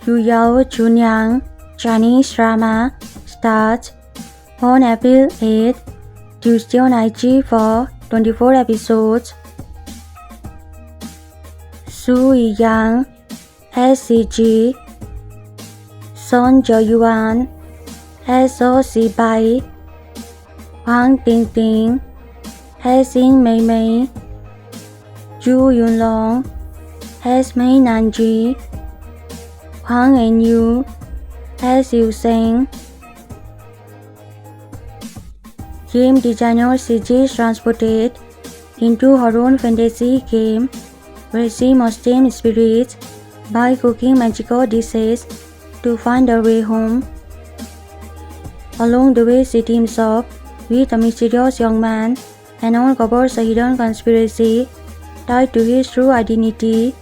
Yao Chu Niang Chinese drama starts on April 8th, Tuesday on iQiyi for 24 episodes. Su Yang as Shi Zi, Son Yuan as Shi Zi, Wang Ting as Yin Mei, Zhu Yunlong as Mei Nanji, Huang Enyu as Yu Sheng. Game designer Shi Zi is transported into her own fantasy game where she must tame spirits by cooking magical dishes to find her way home. Along the way, she teams up with a mysterious young man and uncovers a hidden conspiracy tied to his true identity.